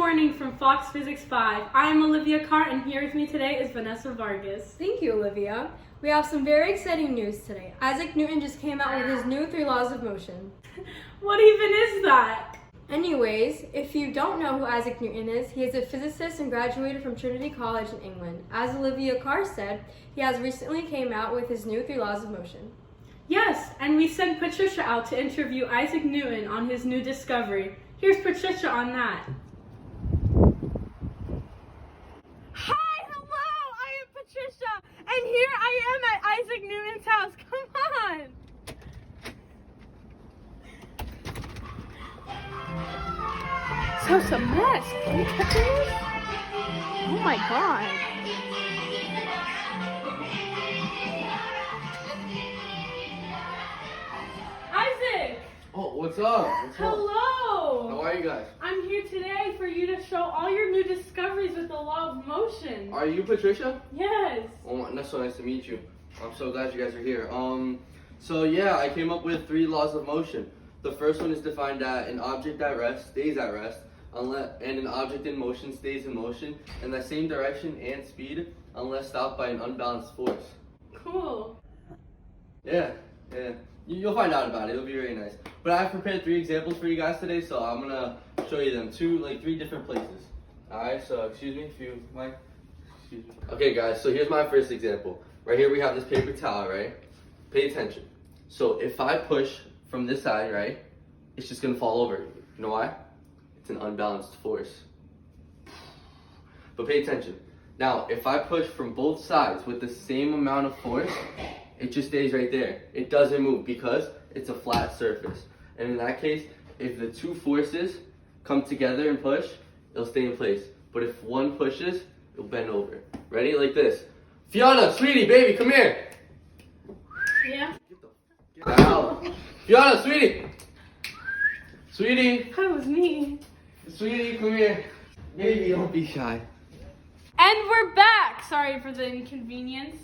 morning from Fox Physics 5. I am Olivia Carr, and here with me today is Vanessa Vargas. Thank you, Olivia. We have some very exciting news today. Isaac Newton just came out with his new 3 laws of motion. What even is that? Anyways, if you don't know who Isaac Newton is, he is a physicist and graduated from Trinity College in England. As Olivia Carr said, he has recently came out with his new 3 laws of motion. Yes, and we sent Patricia out to interview Isaac Newton on his new discovery. Here's Patricia on that. Hi, hello, I am Patricia, and here I am at Isaac Newton's house. Come on. So it's a mess. Can you touch it? Oh my god. Isaac! Oh, what's up? What's up? Hello! How are you guys? I'm here today for you to show all your new discoveries with the law of motion. Are you Patricia? Yes. Oh, that's so nice to meet you. I'm so glad you guys are here. So yeah, I came up with 3 laws of motion. The first one is to find that an object at rest stays at rest, and an object in motion stays in motion in the same direction and speed unless stopped by an unbalanced force. Cool. Yeah. You'll find out about it. It'll be very nice. But I've prepared 3 examples for you guys today, so I'm gonna show you them. 3 different places. Alright, so excuse me if you mind. Excuse me. Okay guys, so here's my first example. Right here we have this paper towel, right? Pay attention. So if I push from this side, right, it's just gonna fall over. You know why? It's an unbalanced force. But pay attention. Now, if I push from both sides with the same amount of force, it just stays right there. It doesn't move because it's a flat surface. And in that case, if the 2 forces come together and push, it'll stay in place. But if one pushes, it'll bend over. Ready? Like this. Fiona, sweetie, baby, come here. Yeah? Get out. Fiona, sweetie. Sweetie. That was me. Sweetie, come here. Baby, don't be shy. And we're back! Sorry for the inconvenience.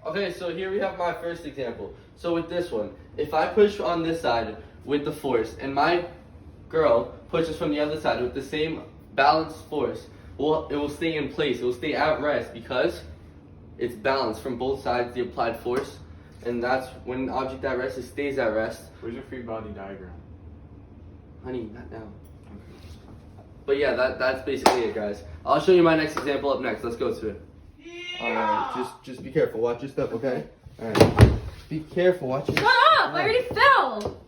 Okay, so here we have my first example. So with this one, if I push on this side with the force and my girl pushes from the other side with the same balanced force, well, it will stay in place. It will stay at rest because it's balanced from both sides, the applied force. And that's when an object at rest, it stays at rest. Where's your free body diagram? Honey, not now. But yeah, that's basically it, guys. I'll show you my next example up next. Let's go to it. Alright, just be careful. Watch your step, okay? Alright. Be careful. Watch your step. Shut up! I already fell!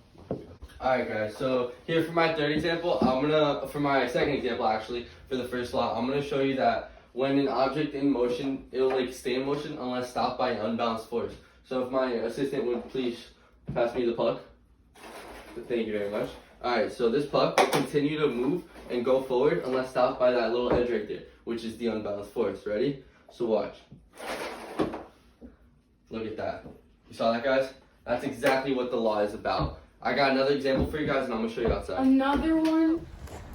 Alright, guys. So here for my third example, for my second example actually, for the first law, I'm gonna show you that when an object in motion, it'll stay in motion unless stopped by an unbalanced force. So if my assistant would please pass me the puck. Thank you very much. Alright, so this puck will continue to move and go forward unless stopped by that little edge right there, which is the unbalanced force. Ready? So watch. Look at that. You saw that, guys? That's exactly what the law is about. I got another example for you guys, and I'm going to show you outside. Another one?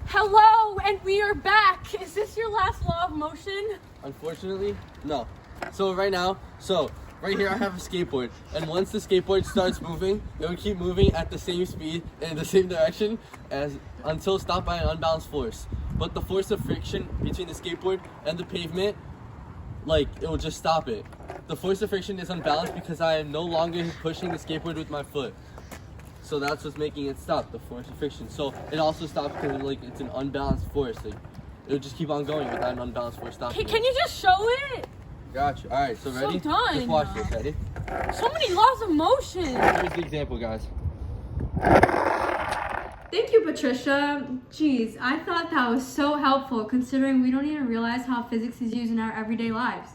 Hello, and we are back. Is this your last law of motion? Unfortunately, no. So right here I have a skateboard, and once the skateboard starts moving, it will keep moving at the same speed and in the same direction until stopped by an unbalanced force. But the force of friction between the skateboard and the pavement, it will just stop it. The force of friction is unbalanced because I am no longer pushing the skateboard with my foot. So that's what's making it stop, the force of friction. So it also stops because it's an unbalanced force. It'll just keep on going without an unbalanced force stopping. Can you just show it? Gotcha. All right, so ready? done. Just watch this. Ready? So many laws of motion. Here's the example, guys. Thank you, Patricia. Geez, I thought that was so helpful considering we don't even realize how physics is used in our everyday lives.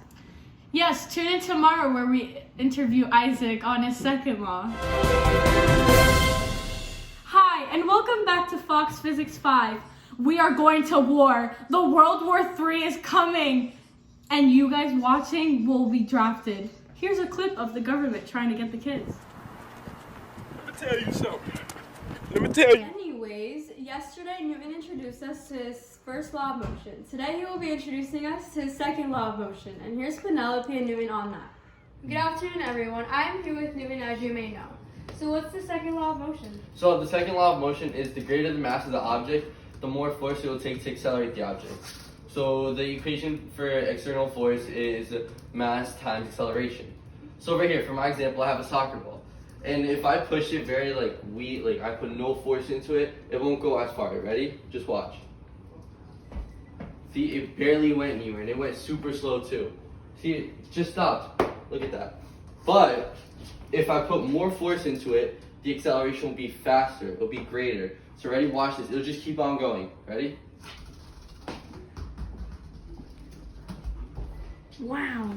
Yes, tune in tomorrow where we interview Isaac on his second law. Hi, and welcome back to Fox Physics 5. We are going to war. The World War III is coming. And you guys watching will be drafted. Here's a clip of the government trying to get the kids. Let me tell you something. Let me tell you. Anyways, yesterday Newton introduced us to his first law of motion. Today he will be introducing us to his second law of motion. And here's Penelope and Newton on that. Good afternoon, everyone. I'm here with Newton, as you may know. So what's the second law of motion? So the second law of motion is the greater the mass of the object, the more force it will take to accelerate the object. So the equation for external force is mass times acceleration. So right here, for my example, I have a soccer ball. And if I push it very I put no force into it, it won't go as far. Ready? Just watch. See, it barely went anywhere, and it went super slow too. See, it just stopped. Look at that. But if I put more force into it, the acceleration will be faster. It'll be greater. So ready? Watch this. It'll just keep on going. Ready? Wow.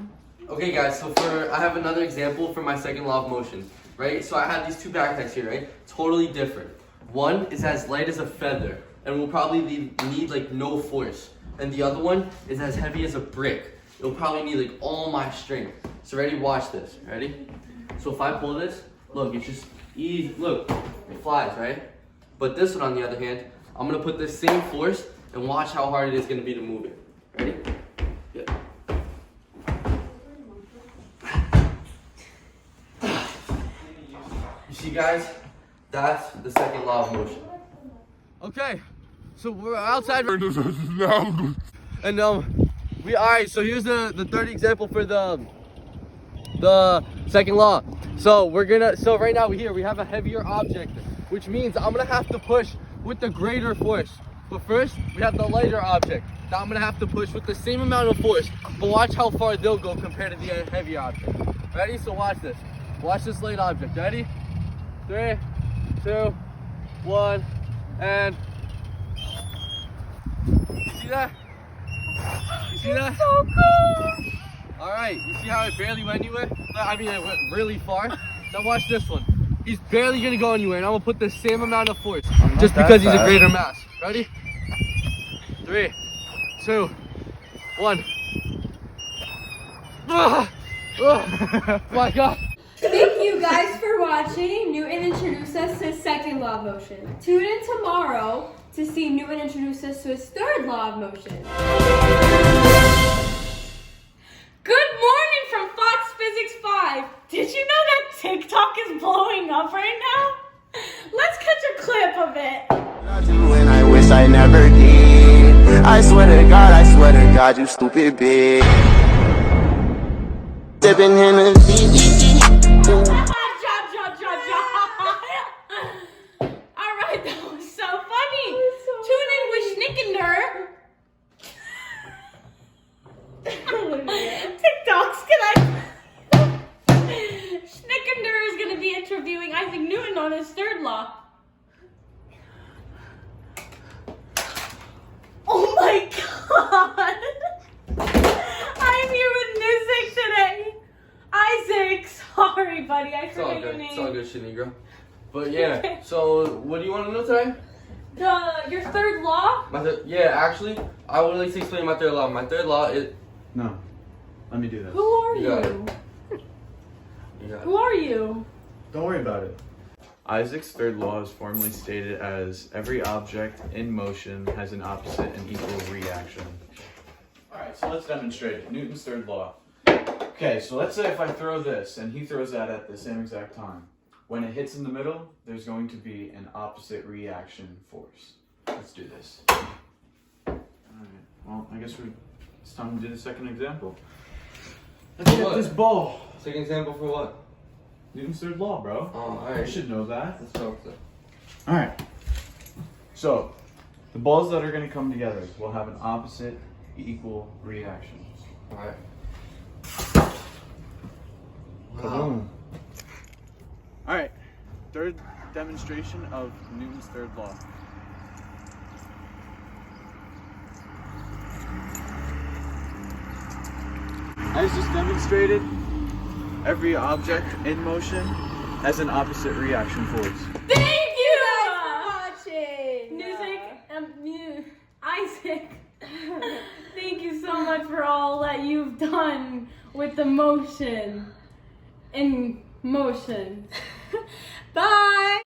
Okay guys, so I have another example for my second law of motion, right? So I have these two backpacks here, right? Totally different. One is as light as a feather and will probably need like no force. And the other one is as heavy as a brick. It'll probably need like all my strength. So ready? Watch this. Ready? So if I pull this, look, it's just easy. Look, it flies, right? But this one on the other hand, I'm gonna put this same force and watch how hard it is gonna be to move it. Ready? Yeah. You see guys, that's the second law of motion. Okay, so we're outside and alright, so here's the third example for the second law. So right now we have a heavier object, which means I'm gonna have to push with the greater force. But first, we have the lighter object that I'm gonna have to push with the same amount of force, but watch how far they'll go compared to the heavy object. Ready? So watch this. Watch this light object. Ready? 3, 2, 1, and you see that? You see that? So cool. All right. You see how it barely went anywhere? I mean, it went really far. Now watch this one. He's barely gonna go anywhere, and I'm gonna put the same amount of force, just because he's a greater mass. Ready? 3, 2, 1. My God. Thank you guys for watching. Newton introduced us to his second law of motion. Tune in tomorrow to see Newton introduce us to his third law of motion. Good morning from Fox Physics 5. Did you know that TikTok is blowing up right now? Let's catch a clip of it. And I wish I never did. I swear to God, you stupid bitch. Dipping in the Alright, that was so funny. Tune in with Schnickender. TikTok's gonna Schnickender is gonna be interviewing Isaac Newton on his third law. Oh my God! I'm here with Nizik today. Isaac, sorry buddy, I forgot your name. It's all good, Shinigro. But yeah, so what do you want to know today? Your third law? Actually, I would like to explain my third law. My third law is... No. Let me do this. Who are You got you? You got it. Who are you? Don't worry about it. Isaac's third law is formally stated as every object in motion has an opposite and equal reaction. Alright, so let's demonstrate it. Newton's third law. Okay, so let's say if I throw this and he throws that at the same exact time. When it hits in the middle, there's going to be an opposite reaction force. Let's do this. Alright, well, I guess it's time to do the second example. Let's get this ball. Second example for what? Newton's third law, bro. Oh, You alright. should know that. Let's go with it. Alright. So, the balls that are going to come together will have an opposite equal reaction. Alright. Boom. Alright. Third demonstration of Newton's third law. As just demonstrated, every object in motion has an opposite reaction force. Thank you! Watching. Isaac, thank you so much for all that you've done with the motion. In motion. Bye!